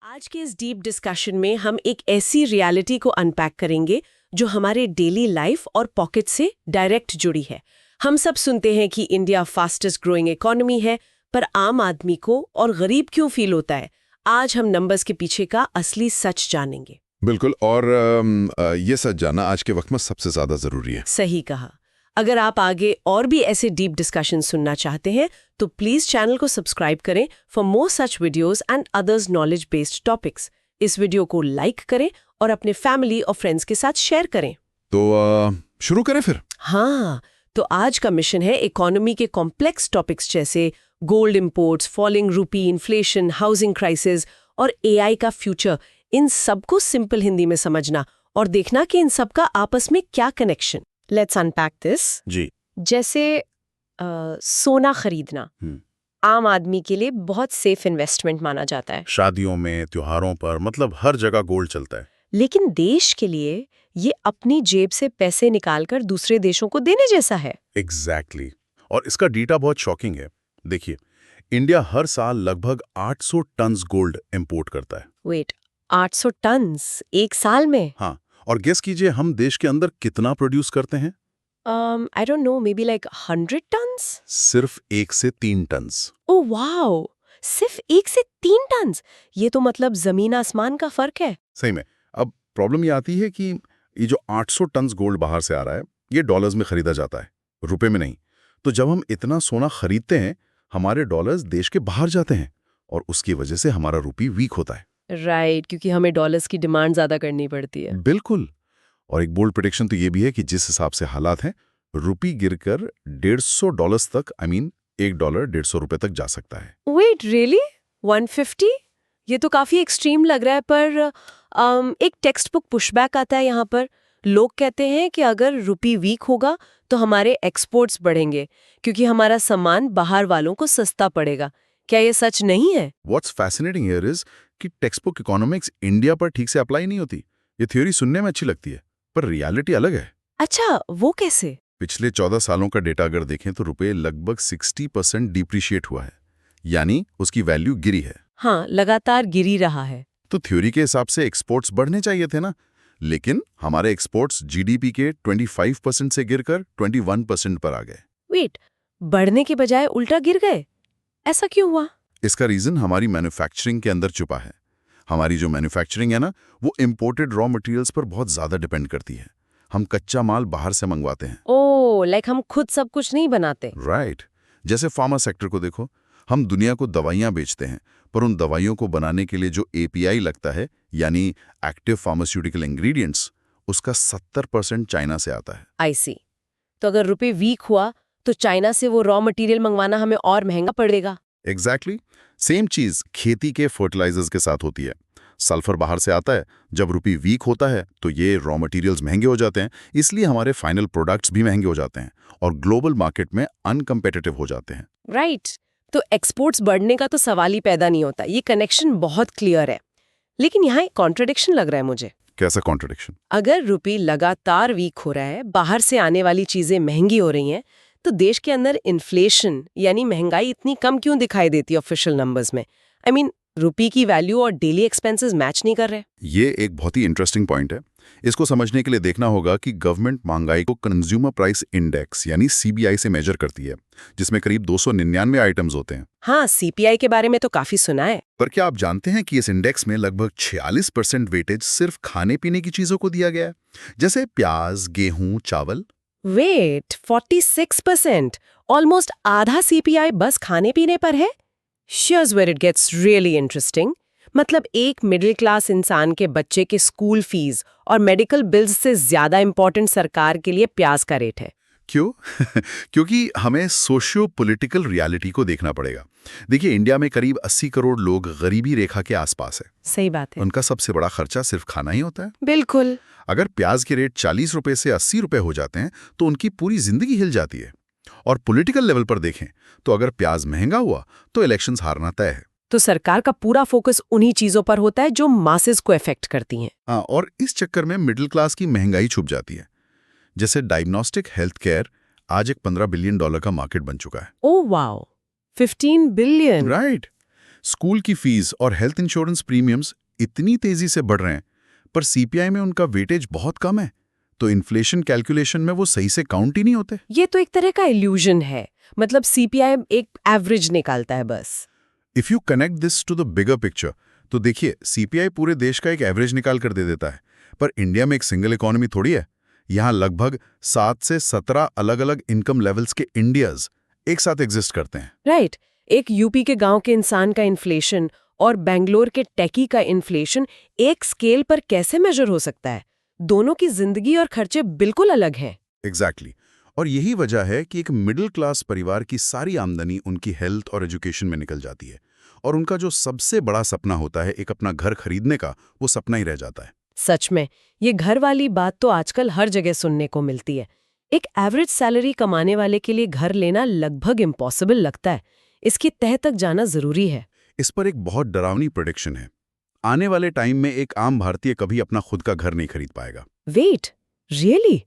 आज के इस डीप डिस्कशन में हम एक ऐसी रियलिटी को अनपैक करेंगे जो हमारे डेली लाइफ और पॉकेट से डायरेक्ट जुड़ी है। हम सब सुनते हैं कि इंडिया फास्टेस्ट ग्रोइंग इकोनॉमी है, पर आम आदमी को और गरीब क्यों फील होता है? आज हम नंबर्स के पीछे का असली सच जानेंगे। बिल्कुल, और ये सच जानना आज के वक्त में सबसे ज्यादा जरूरी है। सही कहा। अगर आप आगे और भी ऐसे डीप डिस्कशन सुनना चाहते हैं तो प्लीज चैनल को सब्सक्राइब करें for more such videos and others knowledge based topics. इस वीडियो को लाइक करें और अपने फैमिली और फ्रेंड्स के साथ शेयर करें। तो शुरू करें फिर। हाँ, तो आज का मिशन है इकोनॉमी के कॉम्प्लेक्स टॉपिक्स जैसे गोल्ड इंपोर्ट्स, फॉलिंग रूपी, इन्फ्लेशन, हाउसिंग क्राइसिस और एआई का फ्यूचर। इन सबको सिंपल हिंदी में समझना और देखना कि इन सब का आपस में क्या कनेक्शन। Let's unpack this. जी। जैसे सोना खरीदना आम आदमी के लिए बहुत सेफ इन्वेस्टमेंट माना जाता है। शादियों में, त्योहारों पर, मतलब हर जगह गोल्ड चलता है। लेकिन देश के लिए ये अपनी जेब से पैसे निकालकर दूसरे देशों को देने जैसा है। एग्जैक्टली। और इसका डेटा बहुत शॉकिंग है। देखिए, इंडिया हर साल लगभग 800 टन्स गोल्ड इंपोर्ट करता है। वेट, 800 टन्स एक साल में? हाँ, और गेस कीजिए हम देश के अंदर कितना प्रोड्यूस करते हैं? I don't know, maybe like 100 tons? सिर्फ 1 से 3 टन्स। ओह वाओ, सिर्फ 1 से 3 टन्स? ये तो मतलब जमीन आसमान का फर्क है। सही में। अब प्रॉब्लम ये आती है कि ये जो 800 टन्स गोल्ड बाहर से आ रहा है, ये डॉलर्स में खरीदा जाता है, रुपए में नहीं। तो जब हम इतना सोना खरीदते हैं, हमारे डॉलर्स देश के बाहर जाते हैं और उसकी वजह से हमारा रुपी वीक होता है। राइट, क्योंकि हमें डॉलर्स की डिमांड ज्यादा करनी पड़ती है। बिल्कुल। और एक बोल्ड प्रेडिक्शन तो ये भी है कि जिस हिसाब से हालात हैं, रुपी गिरकर $150 तक, $1 $150 तक जा सकता है। Wait, really? 150? ये तो काफी एक्सट्रीम लग रहा है, पर एक टेक्स्ट बुक पुशबैक आता है यहाँ पर। लोग कहते हैं कि अगर रुपी वीक होगा तो हमारे एक्सपोर्ट्स बढ़ेंगे क्योंकि हमारा सामान बाहर वालों को सस्ता पड़ेगा। क्या ये सच नहीं है? व्हाट्स फैसिनेटिंग हियर इज कि टेक्स्ट बुक इकोनॉमिक्स इंडिया पर ठीक से अप्लाई नहीं होती। ये थ्योरी सुनने में अच्छी लगती है, पर रियलिटी अलग है। अच्छा, वो कैसे? पिछले 14 सालों का डेटा अगर देखें तो रुपए लगभग 60% डिप्रिशिएट हुआ है, यानी उसकी वैल्यू गिरी है। हाँ, लगातार गिरी रहा है। तो थ्योरी के हिसाब से एक्सपोर्ट्स बढ़ने चाहिए थे ना, लेकिन हमारे एक्सपोर्ट्स जीडीपी के 25% से गिरकर 21% पर आ गए। वेट, बढ़ने के बजाय उल्टा गिर गए? ऐसा क्यों हुआ? इसका रीजन हमारी मैन्युफैक्चरिंग के अंदर छुपा है। हमारी जो मैन्युफैक्चरिंग है ना, वो इंपोर्टेड रॉ मटेरियल्स पर बहुत ज्यादा डिपेंड करती है। हम कच्चा माल बाहर से मंगवाते हैं। ओह, लाइक हम खुद सब कुछ नहीं बनाते। राइट। जैसे फार्मा सेक्टर को देखो, हम दुनिया को दवाइयां बेचते हैं, पर उन दवाइयों को बनाने के लिए जो एपीआई लगता है, यानी एक्टिव फार्मास्यूटिकल इंग्रेडिएंट्स, उसका 70% चाइना से आता है। आई सी। तो अगर रुपए वीक हुआ तो चाइना से वो रॉ मटेरियल मंगवाना हमें और महंगा पड़ेगा। एग्जैक्टली। सेम चीज खेती के फर्टिलाइजर्स के साथ होती है। सल्फर बाहर से आता है, जब रुपी वीक होता है तो ये रॉ मटेरियल्स महंगे हो जाते हैं, इसलिए हमारे फाइनल प्रोडक्ट्स भी महंगे हो जाते हैं और ग्लोबल मार्केट में अनकम्पिटिटिव हो जाते हैं। राइट। तो एक्सपोर्ट्स बढ़ने का तो सवाल ही पैदा नहीं होता। ये कनेक्शन बहुत क्लियर है, लेकिन यहाँ एक कॉन्ट्रडिक्शन लग रहा है मुझे। कैसा कॉन्ट्रडिक्शन? अगर रुपी लगातार वीक हो रहा है, बाहर से आने वाली चीजें महंगी हो रही हैं, तो देश के अंदर इन्फ्लेशन यानी महंगाई इतनी कम क्यों दिखाई देती है ऑफिशियल नंबर्स में? आई मीन, रुपी की वैल्यू और डेली एक्सपेंसेस मैच नहीं कर रहे। ये एक बहुत ही इंटरेस्टिंग पॉइंट है। इसको समझने के लिए देखना होगा कि गवर्नमेंट महंगाई को कंज्यूमर प्राइस इंडेक्स यानी सीबीआई से मेजर करती है, जिसमें करीब 299 आइटम्स होते हैं। हाँ, सीपीआई के बारे में तो काफी सुना है। पर क्या आप जानते हैं कि इस इंडेक्स में लगभग 46% वेटेज सिर्फ खाने पीने की चीजों को दिया गया है, जैसे प्याज, गेहूं, चावल। वेट, 46%? ऑलमोस्ट आधा सीपीआई बस खाने पीने पर है। Here's where it gets really interesting. मतलब एक मिडिल क्लास इंसान के बच्चे के स्कूल फीस और मेडिकल बिल्स से ज्यादा इंपॉर्टेंट सरकार के लिए प्याज का रेट है। क्यों? क्योंकि हमें सोशियो पॉलिटिकल रियलिटी को देखना पड़ेगा। देखिए, इंडिया में करीब 80 करोड़ लोग गरीबी रेखा के आसपास है। सही बात है। उनका सबसे बड़ा खर्चा सिर्फ खाना ही होता है। बिल्कुल। अगर प्याज के रेट 40 रुपए से 80 रुपए हो जाते हैं तो उनकी पूरी जिंदगी हिल जाती है। और पॉलिटिकल लेवल पर देखें तो अगर प्याज महंगा हुआ तो इलेक्शंस हारना तय है। तो सरकार का पूरा फोकस उन्हीं चीजों पर होता है जो मासेस को इफेक्ट करती हैं। हाँ, और इस चक्कर में मिडिल क्लास की महंगाई छुप जाती है। जैसे डायग्नोस्टिक हेल्थ केयर आज एक $15 बिलियन का मार्केट बन चुका है। Oh wow, 15 billion. Right. School की फीस और हेल्थ इंश्योरेंस प्रीमियम्स इतनी तेजी से बढ़ रहे हैं, पर सीपीआई में उनका वेटेज बहुत कम है, तो इन्फ्लेशन कैलकुलेशन में वो सही से काउंट ही नहीं होते। ये तो एक तरह का इल्यूजन है, मतलब सीपीआई एक एवरेज निकालता है बस। If you connect this to the bigger picture, तो देखिए सीपीआई पूरे देश का एक एवरेज निकाल कर दे देता है, पर इंडिया में एक सिंगल इकोनॉमी थोड़ी है। यहाँ लगभग 7 से 17 अलग अलग इनकम लेवल्स के इंडियाज एक साथ एग्जिस्ट करते हैं। राइट, एक यूपी के गांव के इंसान का इन्फ्लेशन और बेंगलोर के टेकी का इन्फ्लेशन एक स्केल पर कैसे मेजर हो सकता है? दोनों की जिंदगी और खर्चे बिल्कुल अलग हैं। एग्जैक्टली और यही वजह है कि एक मिडिल क्लास परिवार की सारी आमदनी उनकी हेल्थ और एजुकेशन में निकल जाती है, और उनका जो सबसे बड़ा सपना होता है एक अपना घर खरीदने का, वो सपना ही रह जाता है। सच में, ये घर वाली बात तो आजकल हर जगह सुनने को मिलती है। एक एवरेज सैलरी कमाने वाले के लिए घर लेना लगभग इम्पॉसिबल लगता है। इसकी तह तक जाना जरूरी है। इस पर एक बहुत डरावनी प्रेडिक्शन है। आने वाले टाइम में एक आम भारतीय कभी अपना खुद का घर नहीं खरीद पाएगा। Wait, really?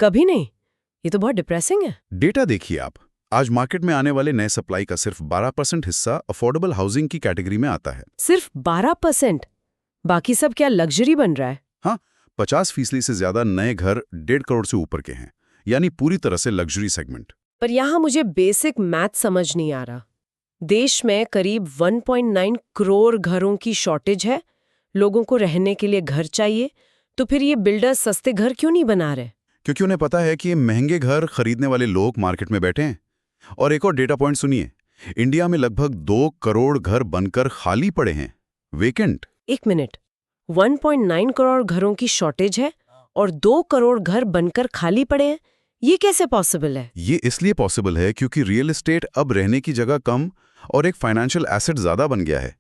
कभी नहीं? ये तो बहुत डिप्रेसिंग है। डेटा देखिए आप। आज मार्केट में आने वाले नए सप्लाई का सिर्फ 12% हिस्सा अफोर्डेबल हाउसिंग की कैटेगरी में आता है। सिर्फ 12%? बाकी सब क्या लग्जरी बन रहा है? हाँ, 50% से ज्यादा नए घर 1.5 करोड़ से ऊपर के हैं, यानी पूरी तरह से लग्जरी सेगमेंट। पर यहाँ मुझे बेसिक मैथ समझ नहीं आ रहा। देश में करीब 1.9 करोड़ घरों की शॉर्टेज है, लोगों को रहने के लिए घर चाहिए, तो फिर ये बिल्डर्स सस्ते घर क्यों नहीं बना रहे? क्योंकि उन्हें पता है कि ये महंगे घर खरीदने वाले लोग मार्केट में बैठे हैं। और एक और डेटा पॉइंट सुनिए, इंडिया में लगभग 2 करोड़ घर बनकर खाली पड़े हैं, वेकेंट। एक मिनट, 1.9 करोड़ घरों की शॉर्टेज है और 2 करोड़ घर बनकर खाली पड़े हैं, ये कैसे पॉसिबल है? ये इसलिए पॉसिबल है क्योंकि रियल एस्टेट अब रहने की जगह कम और एक फाइनेंशियल एसेट ज्यादा बन गया है।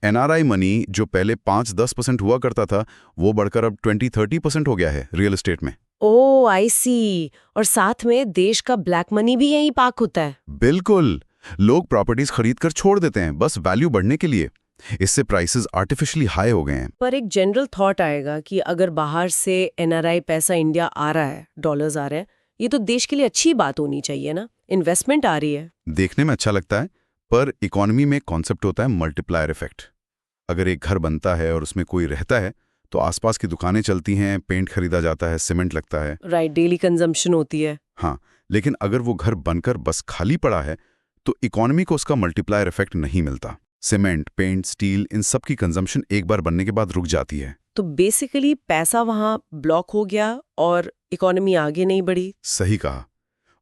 एनआरआई मनी जो पहले 5-10% हुआ करता था, वो बढ़कर अब 20-30% हो गया है रियल एस्टेट में। ओह आई सी, और साथ में देश का ब्लैक मनी भी यहीं पार्क होता है। बिल्कुल, लोग प्रॉपर्टीज खरीद कर छोड़ देते हैं बस वैल्यू बढ़ने के लिए। इससे प्राइसेस आर्टिफिशियली हाई हो गए हैं। पर एक जनरल थॉट आएगा कि अगर बाहर से एनआरआई पैसा इंडिया आ रहा है, डॉलर्स आ रहे हैं, ये तो देश के लिए अच्छी बात होनी चाहिए ना, इन्वेस्टमेंट आ रही है। देखने में अच्छा लगता है, पर इकोनॉमी में कॉन्सेप्ट होता है मल्टीप्लायर इफेक्ट। अगर एक घर बनता है और उसमें कोई रहता है, तो आसपास की दुकानें चलती हैं, पेंट खरीदा जाता है, सीमेंट लगता है। राइट, डेली कंजम्पशन होती है। हाँ, लेकिन अगर वो घर बनकर बस खाली पड़ा है, तो इकोनॉमी को उसका मल्टीप्लायर इफेक्ट नहीं मिलता। सीमेंट, पेंट, स्टील, इन सब की कंजम्पशन एक बार बनने के बाद रुक जाती है। तो बेसिकली पैसा वहां ब्लॉक हो गया और इकोनॉमी आगे नहीं बढ़ी। सही कहा।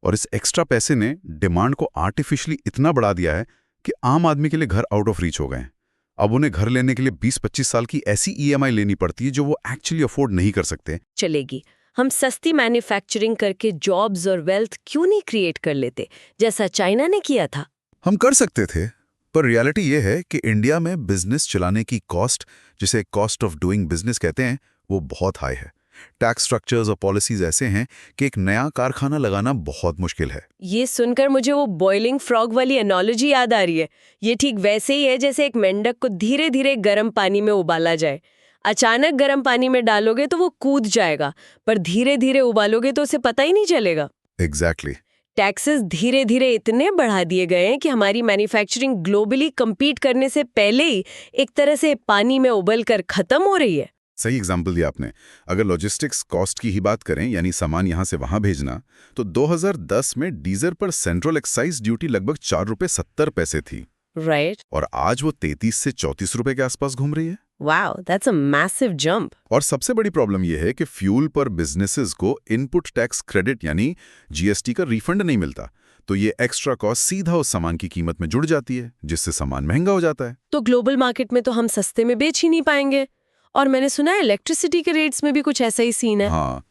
और इस एक्स्ट्रा पैसे ने डिमांड को आर्टिफिशियली इतना बढ़ा दिया है कि आम आदमी के लिए घर आउट ऑफ रीच हो गए हैं। अब उन्हें घर लेने के लिए 20-25 साल की ऐसी ईएमआई लेनी पड़ती है जो वो एक्चुअली अफोर्ड नहीं कर सकते। चलेगी, हम सस्ती मैन्युफैक्चरिंग करके जॉब्स और वेल्थ क्यों नहीं क्रिएट कर लेते, जैसा चाइना ने किया था? हम कर सकते थे, पर रियलिटी ये है कि इंडिया में बिजनेस चलाने की कॉस्ट, जिसे कॉस्ट ऑफ डूइंग बिजनेस कहते हैं, वो बहुत हाई है। टैक्स स्ट्रक्चर्स और पॉलिसीज ऐसे हैं कि एक नया कारखाना लगाना बहुत मुश्किल है। ये सुनकर मुझे वो बॉइलिंग फ्रॉग वाली एनोलॉजी याद आ रही है। ये ठीक वैसे ही है जैसे एक मेंढक को धीरे धीरे गर्म पानी में उबाला जाए। अचानक गर्म पानी में डालोगे तो वो कूद जाएगा, पर धीरे धीरे उबालोगे तो उसे पता ही नहीं चलेगा। एग्जैक्टली। टैक्सेस धीरे धीरे इतने बढ़ा दिए गए हैं कि हमारी मैन्युफैक्चरिंग ग्लोबली compete करने से पहले ही एक तरह से पानी में उबलकर खत्म हो रही है। सही एग्जाम्पल दिया आपने। अगर लॉजिस्टिक्स कॉस्ट की ही बात करें, यानी सामान यहाँ से वहाँ भेजना, तो 2010 में डीजल पर सेंट्रल एक्साइज ड्यूटी लगभग 4 रुपये 70 पैसे थी। राइट। और आज वो 33 से 34 रुपए के आसपास घूम रही है। Wow, that's a massive jump. और सबसे बड़ी प्रॉब्लम यह है कि फ्यूल पर बिजनेसेस को इनपुट टैक्स क्रेडिट यानी जीएसटी का रिफंड नहीं मिलता, तो ये एक्स्ट्रा कॉस्ट सीधा उस सामान की कीमत में जुड़ जाती है, जिससे सामान महंगा हो जाता है। तो ग्लोबल मार्केट में तो हम सस्ते में बेच ही नहीं पाएंगे। और मैंने सुना है इलेक्ट्रिसिटी के रेट्स में भी कुछ ऐसा ही सीन है। हाँ,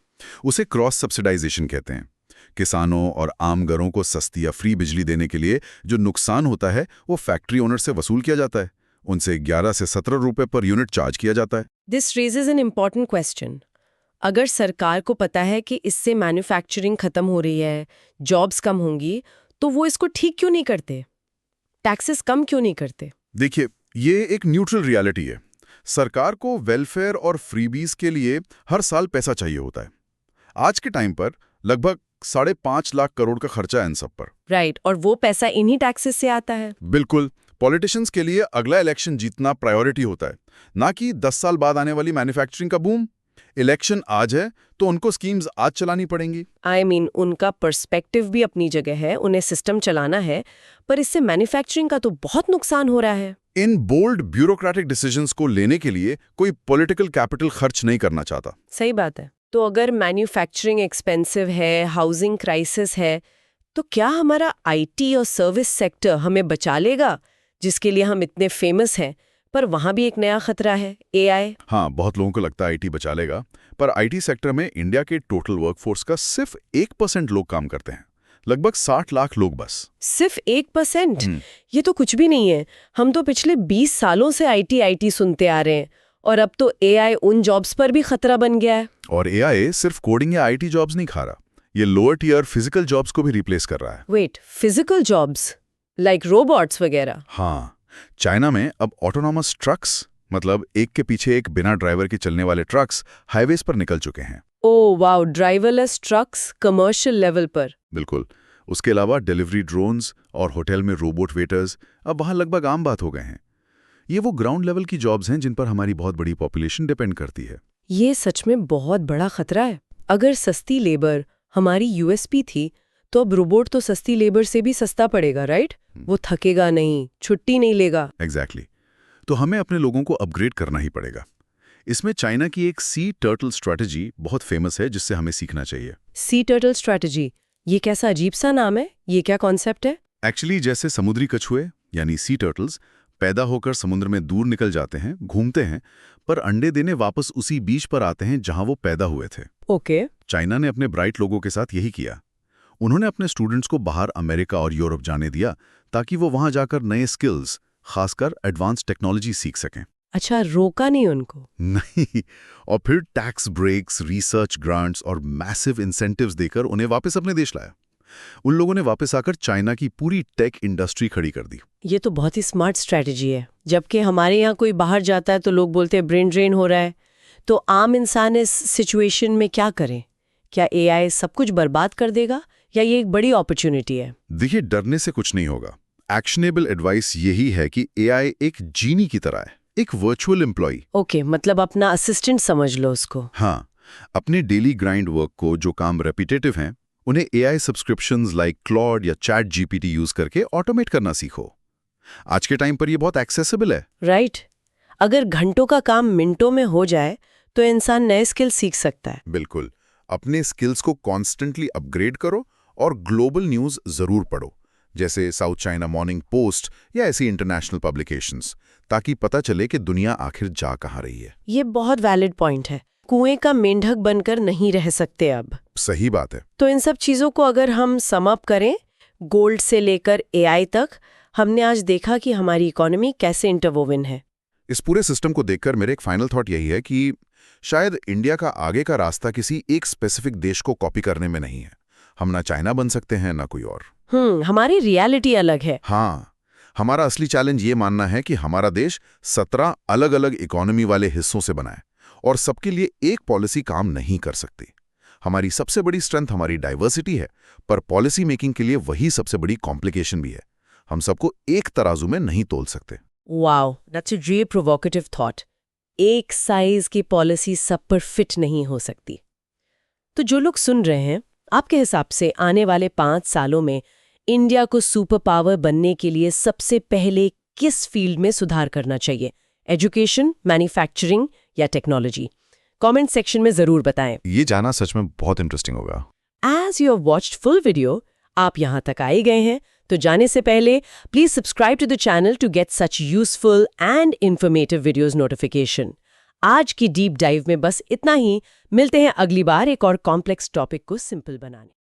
उसे क्रॉस सब्सिडाइजेशन कहते हैं। किसानों और आम घरों को सस्ती या फ्री बिजली देने के लिए जो नुकसान होता है वो फैक्ट्री ओनर से वसूल किया जाता है। उनसे 11 से 17 रुपए पर यूनिट चार्ज किया जाता है। This raises an important question. अगर सरकार को पता है कि इससे मैन्युफैक्चरिंग खत्म हो रही है, जॉब्स कम होंगी, तो वो इसको ठीक क्यों नहीं करते? टैक्सेस कम क्यों नहीं करते? देखिए, ये एक न्यूट्रल रियलिटी है। सरकार को वेलफेयर और फ्रीबीज के लिए हर साल पैसा चाहिए होता है। आज के टाइम पर लगभग 5.5 लाख करोड़ का खर्चा है इन सब पर। राइट, और वो पैसा इन्हीं टैक्सेस से आता है। बिल्कुल। पॉलिटिशियंस के लिए अगला इलेक्शन जीतना प्रायोरिटी होता है, ना कि 10 साल बाद आने वाली मैन्युफैक्चरिंग का बूम। इलेक्शन आज है तो उनको स्कीम्स आज चलानी पड़ेंगी। उनका पर्सपेक्टिव भी अपनी जगह है, उन्हें सिस्टम चलाना है, पर इससे मैन्युफैक्चरिंग का तो बहुत नुकसान हो रहा है। इन बोल्ड ब्यूरोक्रेटिक डिसीजंस को लेने के लिए कोई पॉलिटिकल कैपिटल खर्च नहीं करना चाहता। सही बात है। तो अगर मैन्युफैक्चरिंग एक्सपेंसिव है, हाउसिंग क्राइसिस है, तो क्या हमारा आईटी और सर्विस सेक्टर हमें बचा लेगा, जिसके लिए हम इतने फेमस हैं? पर वहां भी एक नया खतरा है, एआई। हाँ, बहुत लोगों को लगता है आईटी बचा लेगा, पर आईटी सेक्टर में इंडिया के टोटल वर्कफोर्स का सिर्फ 1% लोग काम करते हैं, लगभग 60 लाख लोग बस। सिर्फ 1%? ये तो कुछ भी नहीं है। हम तो पिछले 20 सालों से आईटी सुनते आ रहे हैं, और अब तो एआई उन जॉब्स पर भी खतरा बन गया है। और एआई सिर्फ कोडिंग या आईटी जॉब्स नहीं खा रहा, ये लोअर टियर फिजिकल जॉब्स को भी रिप्लेस कर रहा है। Wait, physical jobs like robots वगैरह? हाँ, चाइना में अब ऑटोनॉमस ट्रक्स, मतलब एक के पीछे एक बिना ड्राइवर के चलने वाले ट्रक्स हाईवेज पर निकल चुके हैं। Oh wow, driverless trucks commercial level पर? बिल्कुल। उसके अलावा डिलीवरी ड्रोन्स और होटल में रोबोट वेटर्स अब वहां लगभग आम बात हो गए हैं। ये वो ग्राउंड लेवल की जॉब्स हैं जिन पर हमारी बहुत बड़ी पॉपुलेशन डिपेंड करती है। ये सच में बहुत बड़ा खतरा है। अगर सस्ती लेबर हमारी यूएसपी थी, तो अब रोबोट तो सस्ती लेबर से भी सस्ता पड़ेगा, राइट? वो थकेगा नहीं, छुट्टी नहीं लेगा। एग्जैक्टली। तो हमें अपने लोगों को अपग्रेड करना ही पड़ेगा। इसमें चाइना की एक सी टर्टल स्ट्रैटेजी बहुत फेमस है, जिससे हमें सीखना चाहिए। सी टर्टल स्ट्रैटेजी, ये कैसा अजीब सा नाम है? ये क्या कॉन्सेप्ट है? एक्चुअली जैसे समुद्री कछुए यानी सी टर्टल्स पैदा होकर समुद्र में दूर निकल जाते हैं, घूमते हैं, पर अंडे देने वापस उसी बीच पर आते हैं जहां वो पैदा हुए थे। ओके। चाइना ने अपने ब्राइट लोगों के साथ यही किया। उन्होंने अपने स्टूडेंट्स को बाहर अमेरिका और यूरोप जाने दिया, ताकि वो वहां जाकर नए स्किल्स, खासकर एडवांस टेक्नोलॉजी सीख सकें। अच्छा, रोका नहीं उनको? नहीं, और फिर टैक्स ब्रेक्स, रिसर्च ग्रांट्स और मैसिव इंसेंटिव्स देकर उन्हें वापस अपने देश लाया। उन लोगों ने वापस आकर चाइना की पूरी टेक इंडस्ट्री खड़ी कर दी। ये तो बहुत ही स्मार्ट स्ट्रैटेजी है। जबकि हमारे यहाँ कोई बाहर जाता है तो लोग बोलते हैं ब्रेन ड्रेन हो रहा है। तो आम इंसान इस सिचुएशन में क्या करें? क्या एआई सब कुछ बर्बाद कर देगा, या ये एक बड़ी अपॉर्चुनिटी है? देखिए, डरने से कुछ नहीं होगा। एक्शनेबल एडवाइस यही है कि एआई एक जीनी की तरह है, एक वर्चुअल एम्प्लॉय। ओके, मतलब अपना असिस्टेंट समझ लो उसको। हाँ, अपने डेली ग्राइंड वर्क को, जो काम रेपिटेटिव हैं, उन्हें एआई सब्सक्रिप्शंस लाइक क्लॉड या चैट जीपीटी यूज करके ऑटोमेट करना सीखो। आज के टाइम पर ये बहुत एक्सेसिबल है। राइट। अगर घंटों का काम मिनटों में हो जाए तो इंसान नए स्किल सीख सकता है। बिल्कुल। अपने स्किल्स को कॉन्स्टेंटली अपग्रेड करो और ग्लोबल न्यूज़ जरूर पढ़ो, जैसे साउथ चाइना मॉर्निंग पोस्ट या ऐसी इंटरनेशनल पब्लिकेशंस, ताकि पता चले कि दुनिया आखिर जा कहाँ रही है। ये बहुत वैलिड पॉइंट है। कुएं का मेंढक बनकर नहीं रह सकते अब। सही बात है। तो इन सब चीज़ों को अगर हम सम अप करें, गोल्ड से लेकर एआई तक, हमने आज देखा कि हमारी इकोनॉमी कैसे इंटरवोवन है। इस पूरे सिस्टम को देखकर मेरे एक फाइनल थॉट यही है कि शायद इंडिया का आगे का रास्ता किसी एक स्पेसिफिक देश को कॉपी करने में नहीं है। हम ना चाइना बन सकते हैं, ना कोई और। हमारी रियलिटी अलग है। हाँ, हमारा असली चैलेंज ये मानना है कि हमारा देश 17 अलग अलग इकोनॉमी वाले हिस्सों से बना है, और सबके लिए एक पॉलिसी काम नहीं कर सकती। हमारी सबसे बड़ी स्ट्रेंथ हमारी डाइवर्सिटी है, पर पॉलिसी मेकिंग के लिए वही सबसे बड़ी कॉम्प्लिकेशन भी है। हम सबको एक तराजू में नहीं तोल सकते। Wow, that's a really provocative thought. एक साइज की पॉलिसी सब पर फिट नहीं हो सकती। तो जो लोग सुन रहे हैं, आपके हिसाब से आने वाले 5 सालों में इंडिया को सुपर पावर बनने के लिए सबसे पहले किस फील्ड में सुधार करना चाहिए? एजुकेशन, मैन्युफैक्चरिंग या टेक्नोलॉजी? कमेंट सेक्शन में जरूर बताएं। ये जाना सच में बहुत इंटरेस्टिंग होगा। As you have watched full video, आप यहाँ तक आए गए हैं, तो जाने से पहले please subscribe to the channel to get such useful and informative videos notification. आज की डीप डाइव में बस इतना ही। मिलते हैं अगली बार एक और कॉम्प्लेक्स टॉपिक को सिंपल बनाने।